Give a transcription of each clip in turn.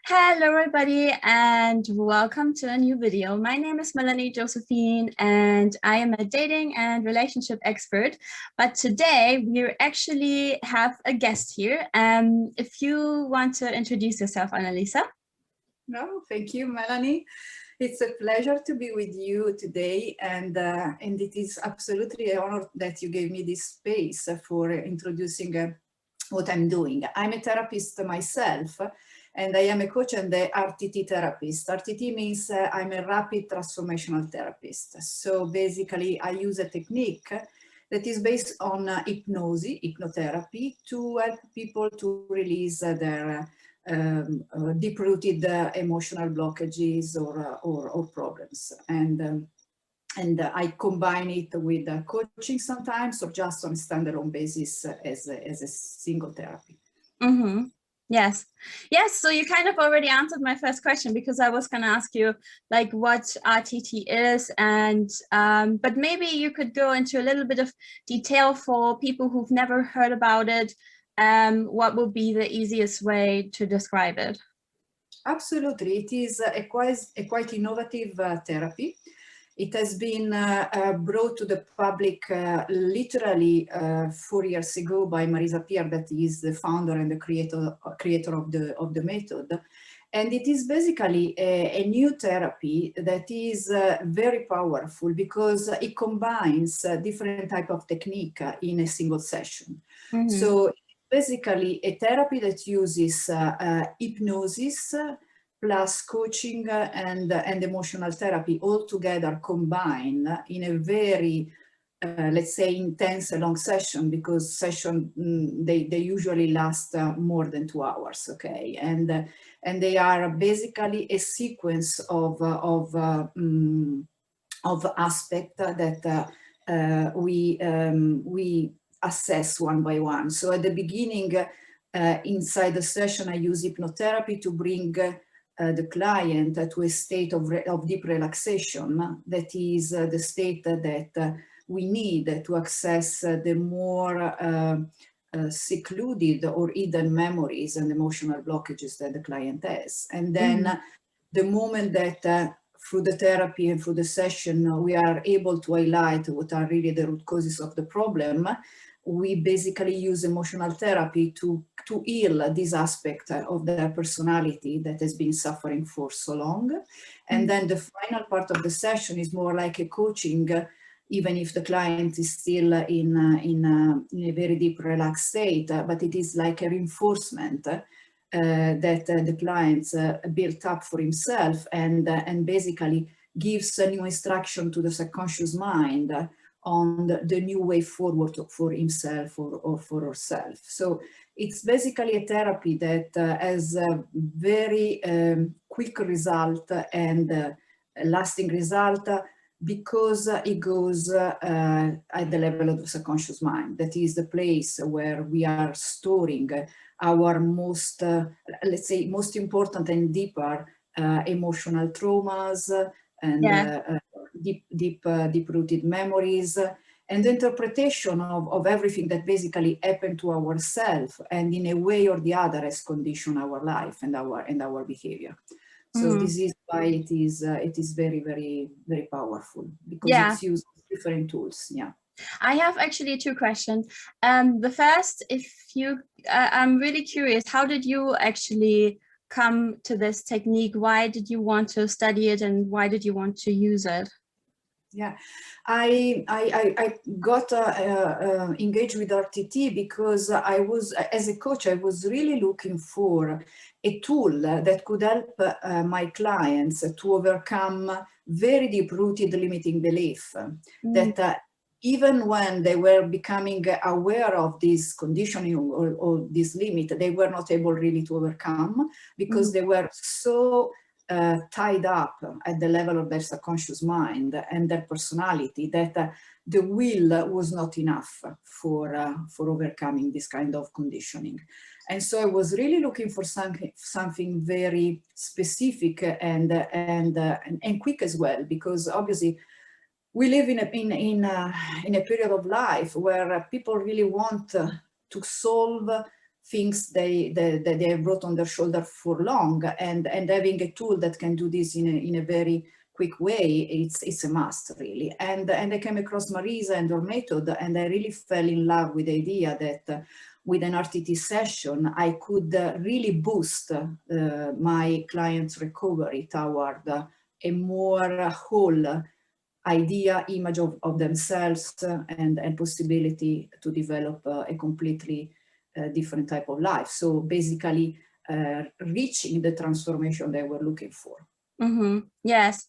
Hello everybody and welcome to a new video. My name is Melanie Josephine and I am a dating and relationship expert. But today we actually have a guest here. If you want to introduce yourself, Annalisa. No, thank you, Melanie. It's a pleasure to be with you today, and it is absolutely an honor that you gave me this space for introducing what I'm doing. I'm a therapist myself, and I am a coach and a RTT therapist. RTT means I'm a rapid transformational therapist. So basically, I use a technique that is based on hypnosis, hypnotherapy, to help people to release their deep-rooted emotional blockages or problems. And I combine it with coaching sometimes, or just on a standalone basis as a single therapy. Mm-hmm. Yes. So you kind of already answered my first question, because I was going to ask you like what RTT is, and but maybe you could go into a little bit of detail for people who've never heard about it. What would be the easiest way to describe it? Absolutely. It is a quite innovative therapy. It has been brought to the public literally 4 years ago by Marisa Peer, that is the founder and the creator of the method. And it is basically a new therapy that is very powerful, because it combines different type of technique in a single session. Mm-hmm. So basically a therapy that uses hypnosis plus coaching and emotional therapy all together combined in a very, let's say, intense long session, because they usually last more than 2 hours, okay? And they are basically a sequence of aspects that we assess one by one. So at the beginning, inside the session, I use hypnotherapy to bring the client to a state of deep relaxation. That is the state that we need to access the more secluded or hidden memories and emotional blockages that the client has. And then the moment that through the therapy and through the session, we are able to highlight what are really the root causes of the problem, we basically use emotional therapy to heal this aspect of their personality that has been suffering for so long. And then the final part of the session is more like a coaching, even if the client is still in a very deep relaxed state, but it is like a reinforcement that the client built up for himself, and basically gives a new instruction to the subconscious mind on the new way forward for himself or for herself. So it's basically a therapy that has a very quick result and lasting result, because it goes at the level of the subconscious mind. That is the place where we are storing our most, let's say, most important and deeper emotional traumas and deep-rooted memories, and the interpretation of everything that basically happened to ourselves, and in a way or the other has conditioned our life and our behavior. So this is why it is very, very, very powerful, because it's used different tools. Yeah. I have actually 2 questions. The first, I'm really curious, how did you actually come to this technique? Why did you want to study it, and why did you want to use it? Yeah, I got engaged with RTT because I was, as a coach, I was really looking for a tool that could help my clients to overcome very deep-rooted limiting belief that even when they were becoming aware of this conditioning or this limit, they were not able really to overcome, because they were so tied up at the level of their subconscious mind and their personality that the will was not enough for overcoming this kind of conditioning. And so I was really looking for something very specific and quick as well, because obviously we live in a period of life where people really want to solve things that they have brought on their shoulder for long, and having a tool that can do this in a very quick way, it's a must, really. And I came across Marisa and her method, and I really fell in love with the idea that with an RTT session, I could really boost my clients' recovery toward a more whole idea, image of themselves, and possibility to develop a completely different type of life. So basically reaching the transformation they were looking for. Mm-hmm. Yes,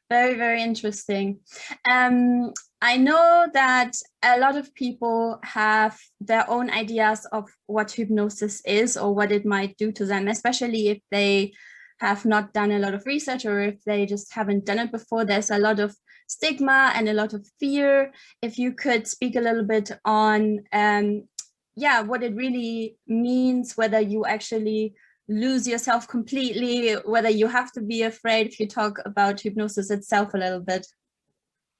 very, very interesting. I know that a lot of people have their own ideas of what hypnosis is or what it might do to them, especially if they have not done a lot of research or if they just haven't done it before. There's a lot of stigma and a lot of fear. If you could speak a little bit on, yeah, what it really means, whether you actually lose yourself completely, whether you have to be afraid, if you talk about hypnosis itself a little bit.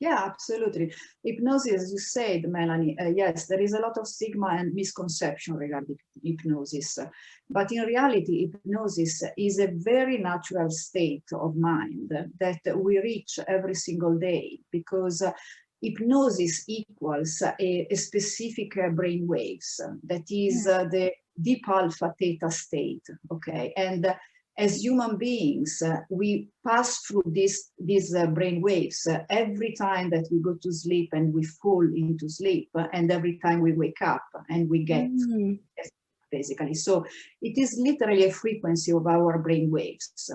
Yeah, absolutely. Hypnosis, as you said, Melanie, yes, there is a lot of stigma and misconception regarding hypnosis. But in reality, hypnosis is a very natural state of mind that we reach every single day, because hypnosis equals a specific brain waves, that is the deep alpha theta state, okay? And as human beings, we pass through these brain waves every time that we go to sleep and we fall into sleep, and every time we wake up and we get, basically. So it is literally a frequency of our brain waves.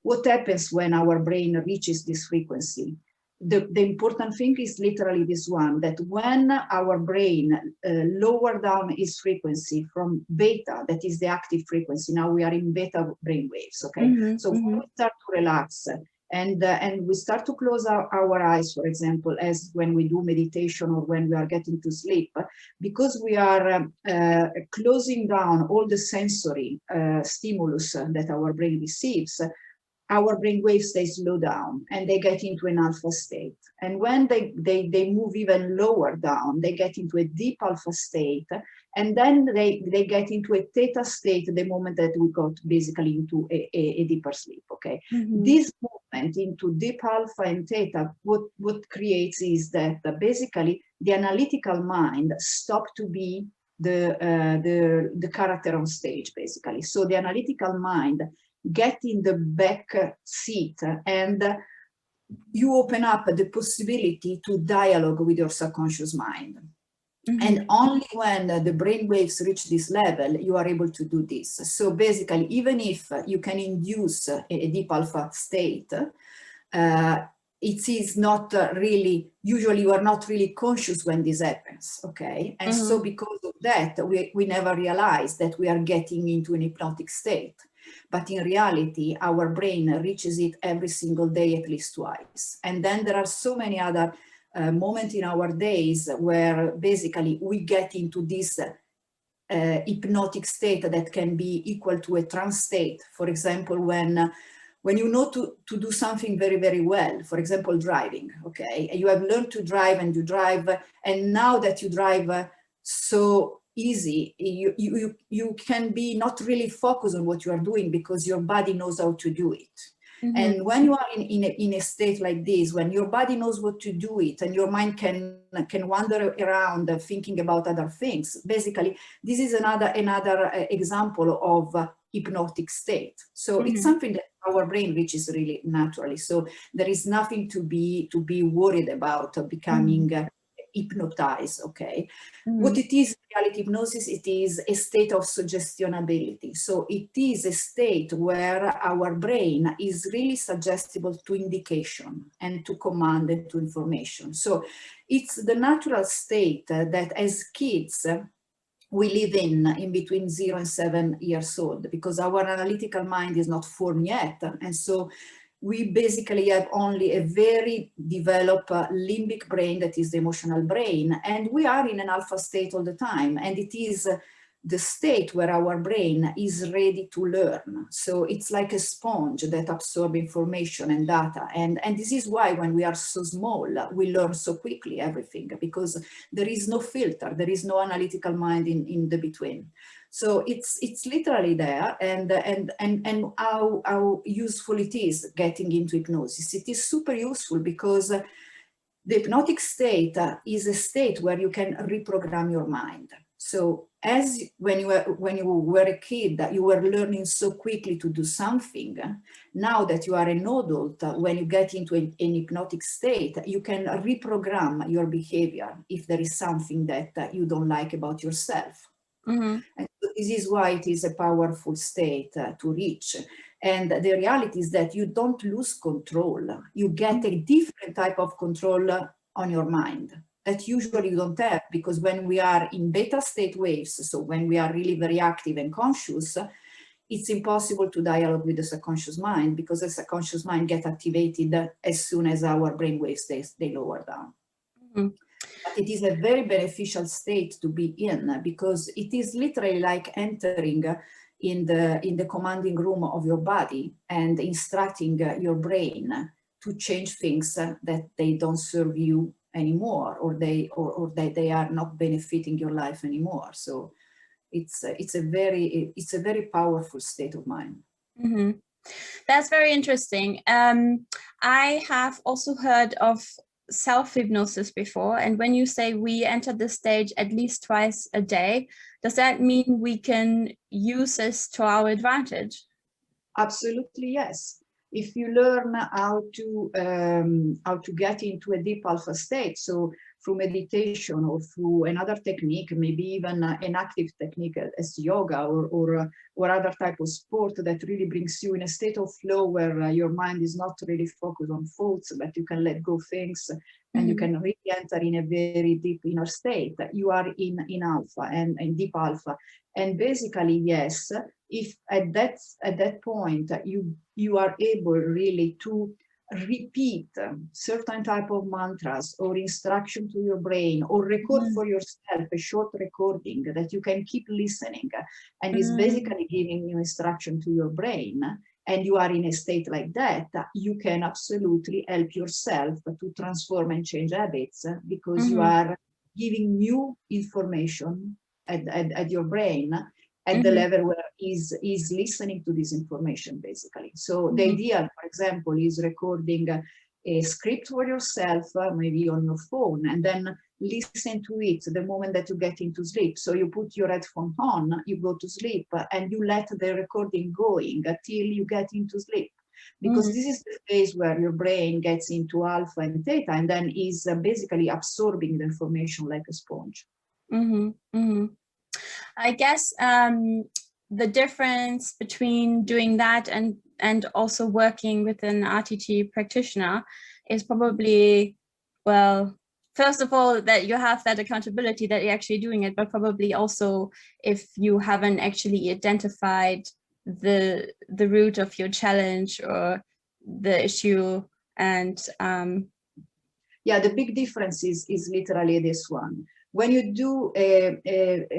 What happens when our brain reaches this frequency? The important thing is literally this one, that when our brain lower down its frequency from beta, that is the active frequency, now we are in beta brain waves, okay? So when we start to relax and we start to close our eyes, for example, as when we do meditation or when we are getting to sleep, because we are closing down all the sensory stimulus that our brain receives, our brain waves, they slow down and they get into an alpha state. And when they move even lower down, they get into a deep alpha state. And then they get into a theta state the moment that we got basically into a deeper sleep, okay? This movement into deep alpha and theta, what creates is that basically the analytical mind stops to be the character on stage, basically. So the analytical mind get in the back seat, and you open up the possibility to dialogue with your subconscious mind. And only when the brain waves reach this level, you are able to do this. So basically, even if you can induce a deep alpha state, it is not really, usually you are not really conscious when this happens, okay? And so because of that, we never realize that we are getting into an hypnotic state. But in reality, our brain reaches it every single day, at least twice. And then there are so many other moments in our days where basically we get into this hypnotic state that can be equal to a trance state. For example, when you know to do something very, very well, for example, driving, okay? You have learned to drive and you drive, and now that you drive so easy, you can be not really focused on what you are doing because your body knows how to do it. And when you are in a state like this, when your body knows what to do it and your mind can wander around thinking about other things, basically this is another example of hypnotic state. So it's something that our brain reaches really naturally. So there is nothing to be worried about becoming hypnotized, okay? What it is, reality hypnosis, it is a state of suggestionability. So it is a state where our brain is really suggestible to indication and to command and to information. So it's the natural state that as kids, we live in between 0 and 7 years old, because our analytical mind is not formed yet. And so we basically have only a very developed limbic brain, that is the emotional brain, and we are in an alpha state all the time. And it is the state where our brain is ready to learn. So it's like a sponge that absorbs information and data. And this is why when we are so small, we learn so quickly everything, because there is no filter, there is no analytical mind in the between. So it's literally there, and how useful it is getting into hypnosis. It is super useful because the hypnotic state is a state where you can reprogram your mind. So as when you were a kid, you were learning so quickly to do something. Now that you are an adult, when you get into an hypnotic state, you can reprogram your behavior if there is something that you don't like about yourself. Mm-hmm. And so this is why it is a powerful state to reach. And the reality is that you don't lose control. You get a different type of control on your mind that usually you don't have, because when we are in beta state waves, so when we are really very active and conscious, it's impossible to dialogue with the subconscious mind, because the subconscious mind gets activated as soon as our brain waves they lower down. Mm-hmm. But it is a very beneficial state to be in, because it is literally like entering in the commanding room of your body and instructing your brain to change things that they don't serve you anymore, or they are not benefiting your life anymore. So it's a very powerful state of mind. Mm-hmm. That's very interesting. I have also heard of self-hypnosis before, and when you say we enter this stage at least twice a day, does that mean we can use this to our advantage? Absolutely, yes. If you learn how to get into a deep alpha state, so through meditation or through another technique, maybe even an active technique as yoga or other type of sport that really brings you in a state of flow where your mind is not really focused on thoughts, but you can let go things, and you can really enter in a very deep inner state. You are in alpha and in deep alpha. And basically, yes, if at that point you are able really to repeat certain type of mantras or instruction to your brain, or record for yourself a short recording that you can keep listening, and is basically giving you instruction to your brain, and you are in a state like that, you can absolutely help yourself to transform and change habits, because you are giving new information at your brain at the level where is listening to this information, basically. So the idea, for example, is recording a script for yourself, maybe on your phone, and then listen to it the moment that you get into sleep. So you put your headphone on, you go to sleep, and you let the recording going till you get into sleep. Because this is the phase where your brain gets into alpha and theta, and then is basically absorbing the information like a sponge. I guess the difference between doing that and also working with an RTT practitioner is probably, well, first of all, that you have that accountability that you're actually doing it, but probably also if you haven't actually identified the root of your challenge or the issue. And yeah, the big difference is literally this one. When you do a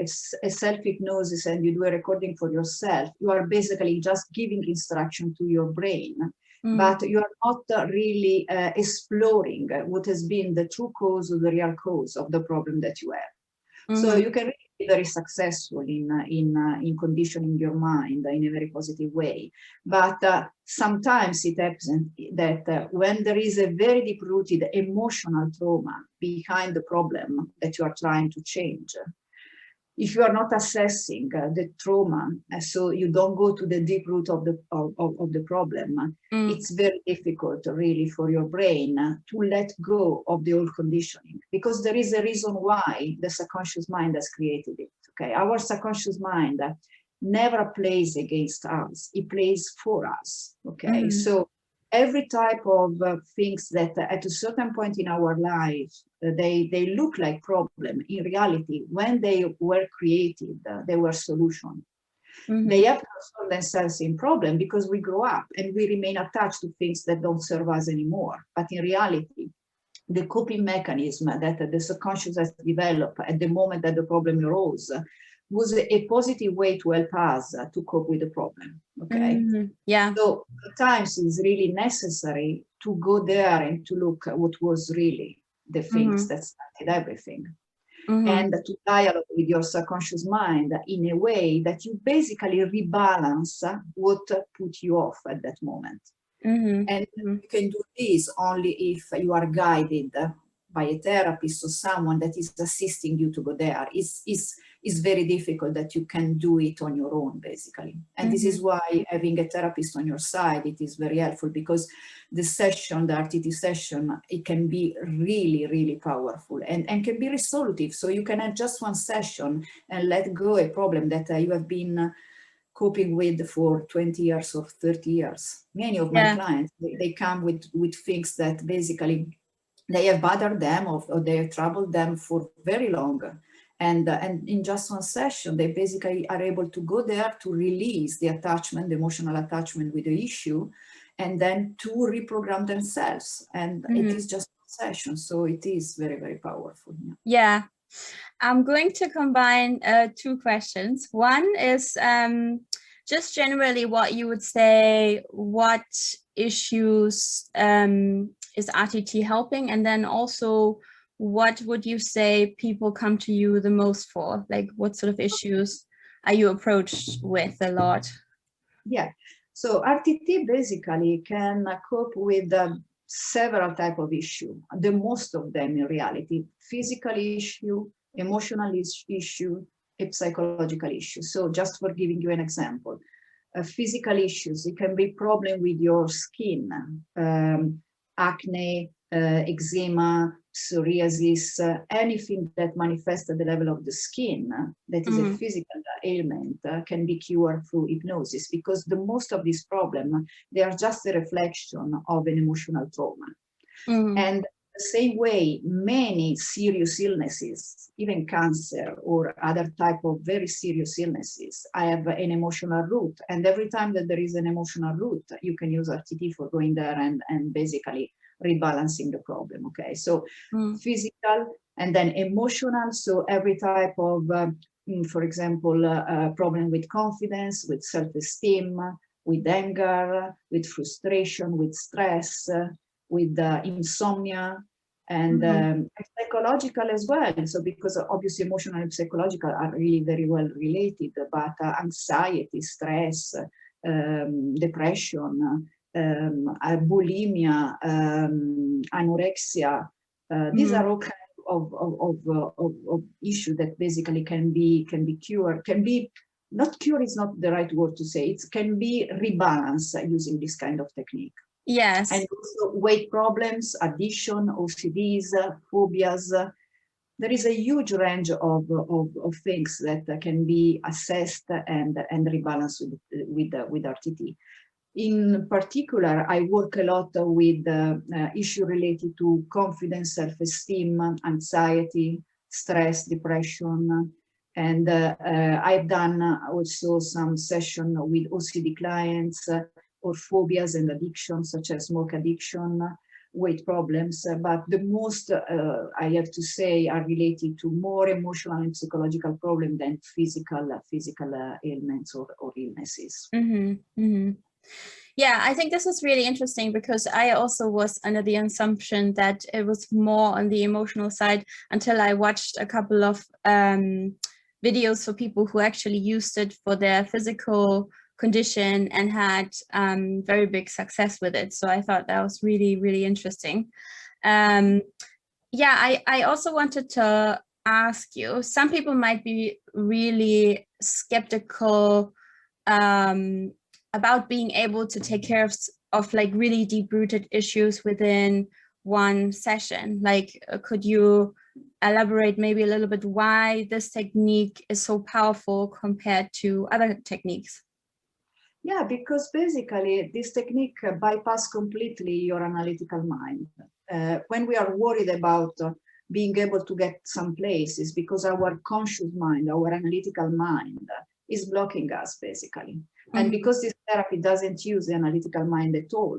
self-hypnosis and you do a recording for yourself, you are basically just giving instruction to your brain, but you are not really exploring what has been the true cause or the real cause of the problem that you have. So you can really be very successful in conditioning your mind in a very positive way. But sometimes it happens that when there is a very deep-rooted emotional trauma behind the problem that you are trying to change, if you are not assessing the trauma, so you don't go to the deep root of the problem, it's very difficult really for your brain to let go of the old conditioning, because there is a reason why the subconscious mind has created it. Okay, our subconscious mind never plays against us; it plays for us. Okay, so every type of things that at a certain point in our life, they look like problem. In reality, when they were created, they were solution. They have transformed themselves in problem because we grow up and we remain attached to things that don't serve us anymore. But in reality, the coping mechanism that the subconscious has developed at the moment that the problem arose was a positive way to help us to cope with the problem. Okay. Yeah. So sometimes it's really necessary to go there and to look at what was really the things that started everything. and to dialogue with your subconscious mind in a way that you basically rebalance what put you off at that moment. And you can do this only if you are guided by a therapist or someone that is assisting you to go there. It's very difficult that you can do it on your own, basically. And this is why having a therapist on your side, it is very helpful, because the session, the RTT session, it can be really, really powerful and can be resolutive. So you can have just one session and let go a problem that you have been coping with for 20 years or 30 years. Many of my clients, they come with things that basically they have bothered them or they have troubled them for very long. And in just one session, they basically are able to go there to release the attachment, the emotional attachment with the issue, and then to reprogram themselves. And it is just one session. So it is very, very powerful. Yeah. I'm going to combine two questions. One is just generally what you would say, what issues is RTT helping? And then also, what would you say people come to you the most for? Like, what sort of issues are you approached with a lot? Yeah, so RTT basically can cope with several types of issues. The most of them in reality, physical issue, emotional issue, a psychological issue. So just for giving you an example, physical issues, it can be problem with your skin, acne, eczema, psoriasis, anything that manifests at the level of the skin, that is a physical ailment, can be cured through hypnosis, because the most of these problems, they are just a reflection of an emotional trauma. And the same way, many serious illnesses, even cancer or other type of very serious illnesses, I have an emotional root. And every time that there is an emotional root, you can use RTT for going there and basically rebalancing the problem. Okay, so physical and then emotional. So every type of, for example, problem with confidence, with self-esteem, with anger, with frustration, with stress, with insomnia, and psychological as well. So because obviously emotional and psychological are really very well related, but anxiety, stress, depression, bulimia, anorexia, these are all kinds of issues that basically can be cured, not cure is not the right word to say, it can be rebalanced using this kind of technique. Yes. And also weight problems, addiction, OCDs, phobias. There is a huge range of things that can be assessed and rebalanced with RTT. In particular, I work a lot with issues related to confidence, self-esteem, anxiety, stress, depression. And I've done also some session with OCD clients, or phobias and addictions, such as smoke addiction, weight problems. But the most, I have to say, are related to more emotional and psychological problems than physical ailments or illnesses. Yeah, I think this is really interesting, because I also was under the assumption that it was more on the emotional side until I watched a couple of videos for people who actually used it for their physical condition and had very big success with it. So I thought that was really, really interesting. Yeah, I also wanted to ask you, some people might be really skeptical about being able to take care of like really deep-rooted issues within one session. Like, could you elaborate maybe a little bit why this technique is so powerful compared to other techniques? Yeah, because basically this technique bypasses completely your analytical mind. When we are worried about being able to get some places, because our conscious mind, our analytical mind is blocking us basically. And because this therapy doesn't use the analytical mind at all,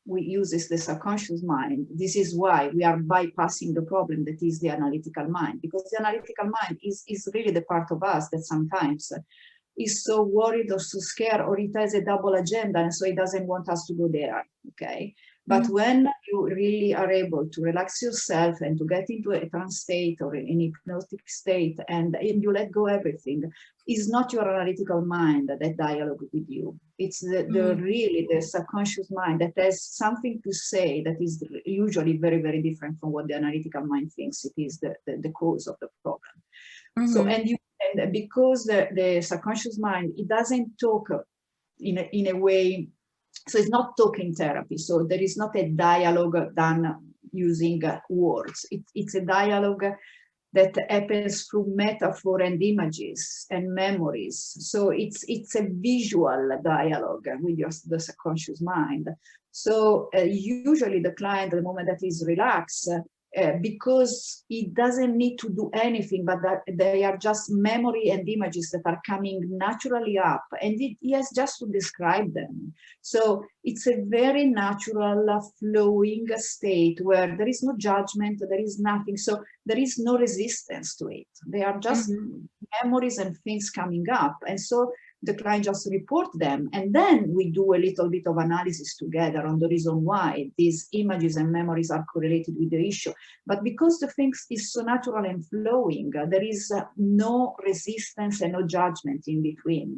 we use the subconscious mind. This is why we are bypassing the problem that is the analytical mind, because the analytical mind is really the part of us that sometimes is so worried or so scared, or it has a double agenda, and so it doesn't want us to go there. Okay, But when you really are able to relax yourself and to get into a trance state or an hypnotic state, and you let go everything, it's not your analytical mind that dialogue with you. It's really the subconscious mind that has something to say that is usually very, very different from what the analytical mind thinks it is the cause of the problem. So, and because the subconscious mind, it doesn't talk in a way. So it's not talking therapy. So there is not a dialogue done using words. It's a dialogue that happens through metaphor and images and memories. So it's a visual dialogue with the subconscious mind. So usually the client, the moment that is relaxed, because it doesn't need to do anything, but that they are just memory and images that are coming naturally up, and he has just to describe them. So it's a very natural flowing state where there is no judgment, there is nothing. So there is no resistance to it. They are just memories and things coming up. And so the client just report them, and then we do a little bit of analysis together on the reason why these images and memories are correlated with the issue. But because the things is so natural and flowing, there is no resistance and no judgment in between.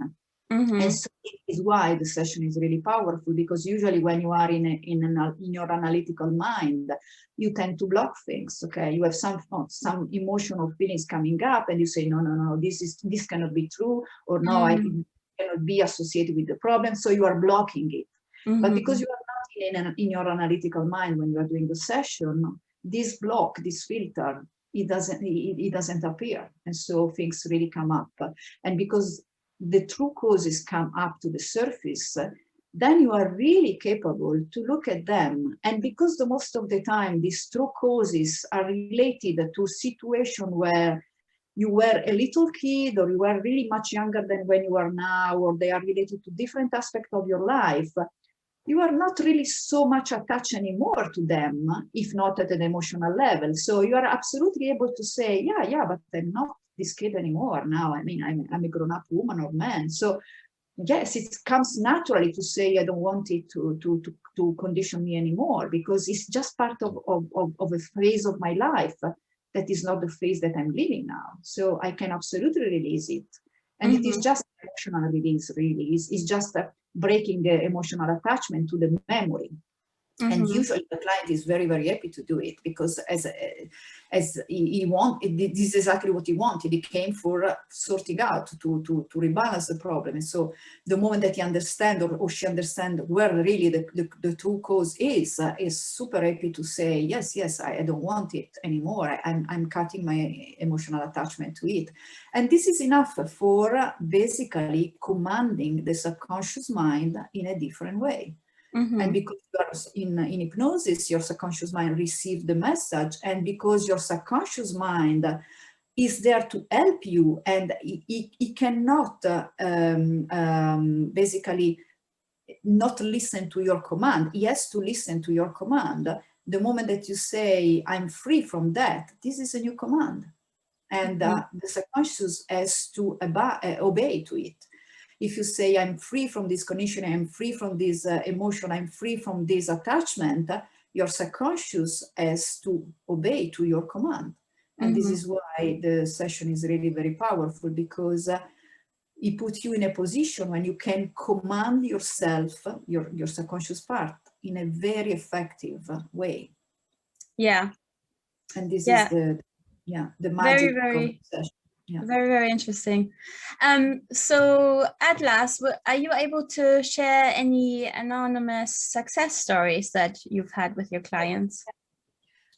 And so it is why the session is really powerful, because usually when you are in your analytical mind, you tend to block things. Okay, you have some emotional feelings coming up, and you say, no, this cannot be true, or no, I cannot be associated with the problem. So you are blocking it. But because you are not in your analytical mind when you are doing the session, this block, this filter, it doesn't appear, and so things really come up. And because the true causes come up to the surface, then you are really capable to look at them. And because the most of the time these true causes are related to situation where you were a little kid, or you were really much younger than when you are now, or they are related to different aspects of your life, you are not really so much attached anymore to them, if not at an emotional level. So you are absolutely able to say, yeah, but I'm not this kid anymore now. I mean, I'm a grown-up woman or man. So yes, it comes naturally to say, I don't want it to condition me anymore, because it's just part of a phase of my life that is not the phase that I'm living now. So I can absolutely release it. And it is just emotional release, really. It's just breaking the emotional attachment to the memory. And usually the client is very, very happy to do it, because as he wanted, this is exactly what he wanted. He came for sorting out, to rebalance the problem. And so the moment that he understands, or she understands where really the true cause is super happy to say, yes, I don't want it anymore. I'm cutting my emotional attachment to it. And this is enough for basically commanding the subconscious mind in a different way. And because you are in hypnosis, your subconscious mind receives the message, and because your subconscious mind is there to help you, and it cannot basically not listen to your command. He has to listen to your command. The moment that you say, I'm free from that, this is a new command. And the subconscious has to obey to it. If you say, I'm free from this condition, I'm free from this emotion, I'm free from this attachment, your subconscious has to obey to your command. And this is why the session is really very powerful, because it puts you in a position when you can command yourself, your subconscious part, in a very effective way. Yeah. And this is the magic of the session. Yeah. Very, very interesting. So at last, are you able to share any anonymous success stories that you've had with your clients?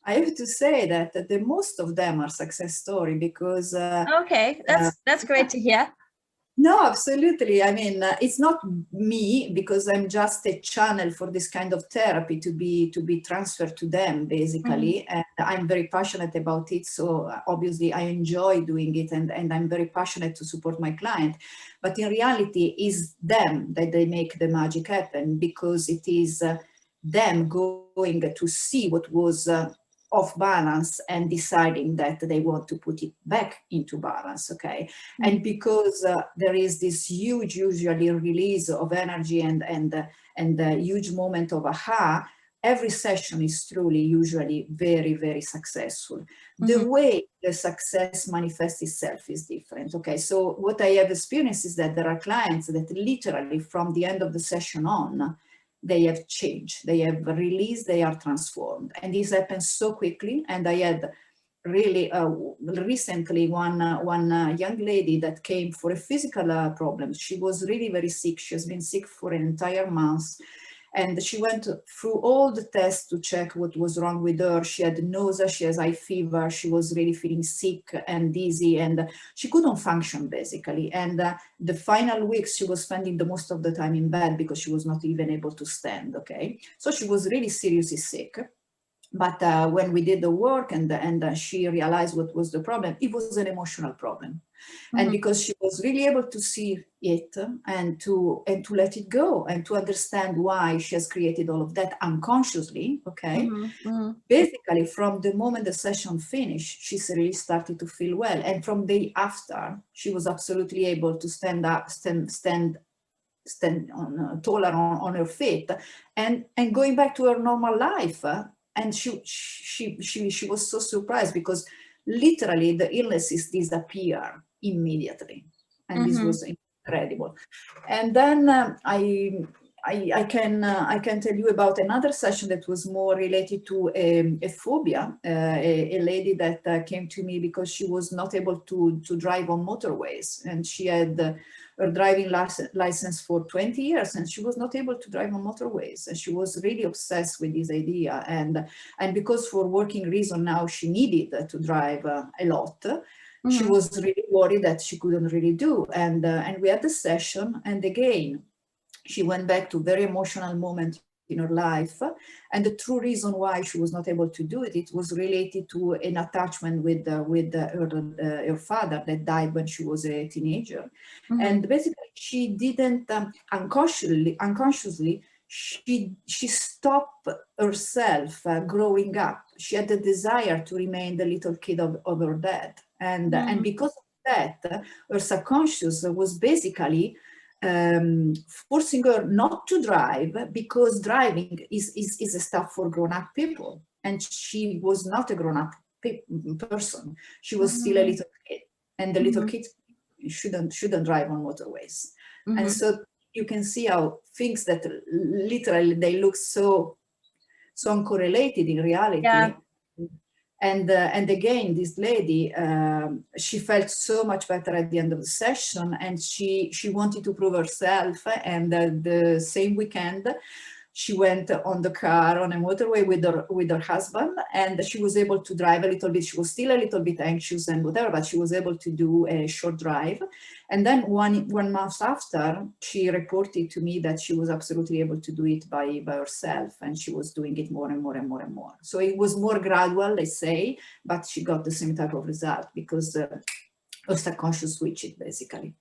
I have to say that the most of them are success story, because okay, that's great to hear. No, absolutely. I mean, it's not me, because I'm just a channel for this kind of therapy to be transferred to them, basically. And I'm very passionate about it. So obviously I enjoy doing it, and I'm very passionate to support my client. But in reality, it's them that they make the magic happen, because it is them going to see what was off balance and deciding that they want to put it back into balance. Okay. And because there is this huge, usually release of energy and a huge moment of aha, every session is truly usually very, very successful. The way the success manifests itself is different. Okay, so what I have experienced is that there are clients that literally from the end of the session on, they have changed, they have released, they are transformed. And this happens so quickly. And I had really recently one young lady that came for a physical problem. She was really very sick. She has been sick for an entire month. And she went through all the tests to check what was wrong with her. She had nausea, she has high fever, she was really feeling sick and dizzy, and she couldn't function basically. And the final weeks, she was spending the most of the time in bed because she was not even able to stand, okay? So she was really seriously sick. But when we did the work and she realized what was the problem, it was an emotional problem. And because she was really able to see it and to let it go and to understand why she has created all of that unconsciously, okay? Basically, from the moment the session finished, she really started to feel well. And from the day after, she was absolutely able to stand up, stand on taller on her feet and going back to her normal life. And she was so surprised because literally the illnesses disappear immediately. And this was incredible. And then I can tell you about another session that was more related to a phobia, a lady that came to me because she was not able to drive on motorways, and she had her driving license for 20 years and she was not able to drive on motorways, and she was really obsessed with this idea, and because for working reason now she needed to drive a lot. She was really worried that she couldn't really do, and we had the session, and again she went back to very emotional moment in her life, and the true reason why she was not able to do it, it was related to an attachment with her father that died when she was a teenager. And basically she didn't unconsciously she stopped herself growing up. She had the desire to remain the little kid of her dad, and because of that her subconscious was basically forcing her not to drive, because driving is a stuff for grown-up people, and she was not a grown-up person. She was still a little kid, and the little kids shouldn't drive on motorways. And so you can see how things that literally they look so uncorrelated in reality. And again, this lady, she felt so much better at the end of the session, and she wanted to prove herself. And the same weekend, she went on the car on a motorway with her husband, and she was able to drive a little bit. She was still a little bit anxious and whatever, but she was able to do a short drive. And then one month after, she reported to me that she was absolutely able to do it by herself, and she was doing it more and more and more and more. So it was more gradual, let's say, but she got the same type of result because her subconscious switched basically.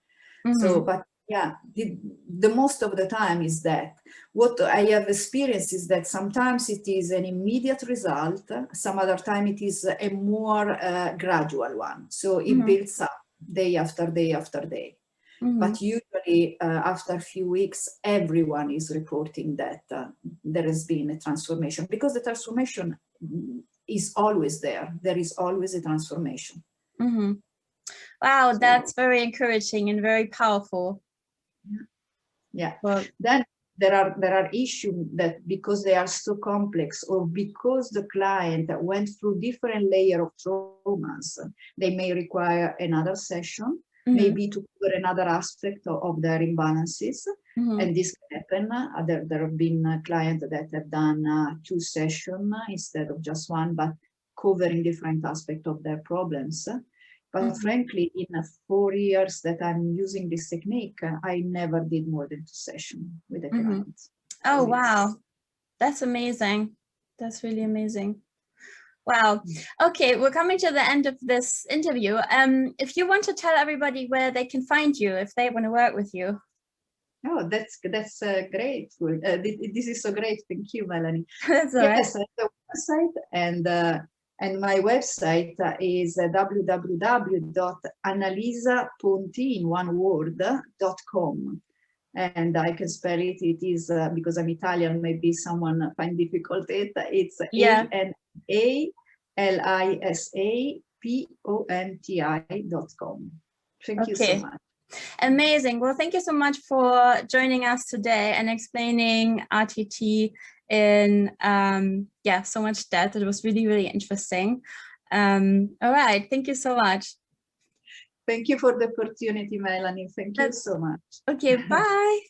So, but yeah, the most of the time is that what I have experienced is that sometimes it is an immediate result, some other time it is a more gradual one. So it builds up day after day after day. But usually after a few weeks, everyone is reporting that there has been a transformation, because the transformation is always there. There is always a transformation. Wow, that's very encouraging and very powerful. Yeah. Well, then there are issues that, because they are so complex, or because the client went through different layers of traumas, they may require another session, maybe to cover another aspect of their imbalances. And this can happen. There have been clients that have done 2 sessions instead of just 1, but covering different aspects of their problems. But frankly, in 4 years that I'm using this technique, I never did more than 2 sessions with a client. Oh, wow. That's amazing. That's really amazing. Wow. Okay, we're coming to the end of this interview. If you want to tell everybody where they can find you, if they want to work with you. Oh, that's great. This is so great. Thank you, Melanie. That's all yes, right. I have a website, and my website is www.analisaponti.com. and I can spell it. It is because I'm Italian, maybe someone find difficult it. It's Yeah. ANALISAPONTI.com. Thank you so much. Amazing. Well, thank you so much for joining us today and explaining RTT in so much depth. It was really, really interesting. All right. Thank you so much. Thank you for the opportunity, Melanie. Thank you so much. Okay, bye.